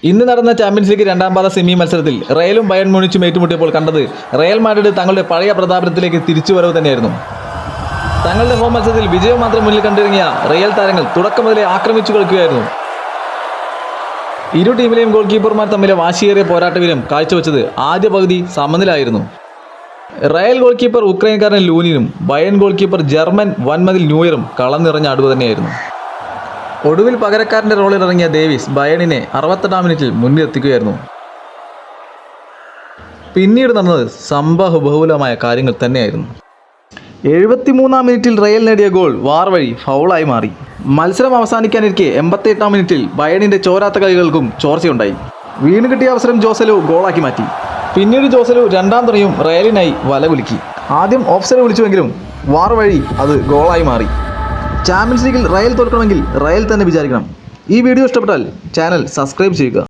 ഇന്ന് നടന്ന champions league രണ്ടാം പാദ സെമി മത്സരത്തിൽ റയലും ബയൺ മ്യൂണിച്ചും ഏറ്റുമുട്ടിയപ്പോൾ കണ്ടത് റയൽ മാഡ്രിഡ് തങ്ങളുടെ പഴയ പ്രതാപത്തിലേക്ക് തിരിച്ചുവരവ് തന്നെയായിരുന്നു. തങ്ങളുടെ ഹോം മത്സരത്തിൽ വിജയം മാത്രം മുന്നിൽ കണ്ടിറങ്ങിയ റയൽ താരങ്ങൾ തുടക്കം മുതലേ ആക്രമിച്ചു കളിക്കുകയായിരുന്നു. ഇരു ടീമിലെയും ഗോൾ കീപ്പർമാർ തമ്മിലെ വാശിയേറിയ പോരാട്ടവീര്യം കാഴ്ചവെച്ചത് ആദ്യ പകുതി സമനിലായിരുന്നു. റയൽ ഗോൾ കീപ്പർ ഉക്രൈൻകാരൻ ലൂനിനും ബയൺ ഗോൾ കീപ്പർ ജർമ്മൻ വൻമതിൽ ന്യൂയറും കളം നിറഞ്ഞ അടുവ് തന്നെയായിരുന്നു. ഒടുവിൽ പകരക്കാരൻ്റെ റോളിലിറങ്ങിയ ഡേവിസ് ബയണിനെ 68-ാം മിനിറ്റിൽ മുന്നിലെത്തിക്കുകയായിരുന്നു. പിന്നീട് നടന്നത് സംഭവബഹുലമായ കാര്യങ്ങൾ തന്നെയായിരുന്നു. 73-ാം മിനിറ്റിൽ റയൽ നേടിയ ഗോൾ വാർ വഴി ഫൗളായി മാറി. മത്സരം അവസാനിക്കാനിരിക്കെ 88-ാം മിനിറ്റിൽ ബയണിൻ്റെ ചോരാത്ത കളികൾക്കും ചോർച്ചയുണ്ടായി. വീണ് കിട്ടിയ അവസരം ജോസലു ഗോളാക്കി മാറ്റി. പിന്നീട് ജോസലു രണ്ടാം തവണയും റയലിനായി വലകുലുക്കി. ആദ്യം ഓഫ്സൈഡ് വിളിച്ചുവെങ്കിലും വാർ വഴി അത് ഗോളായി മാറി. ചാമ്പ്യൻസ് ലീഗിൽ റയൽ തോൽക്കണമെങ്കിൽ റയൽ തന്നെ വിചാരിക്കണം. ഈ വീഡിയോ ഇഷ്ടപ്പെട്ടാൽ ചാനൽ സബ്സ്ക്രൈബ് ചെയ്യുക.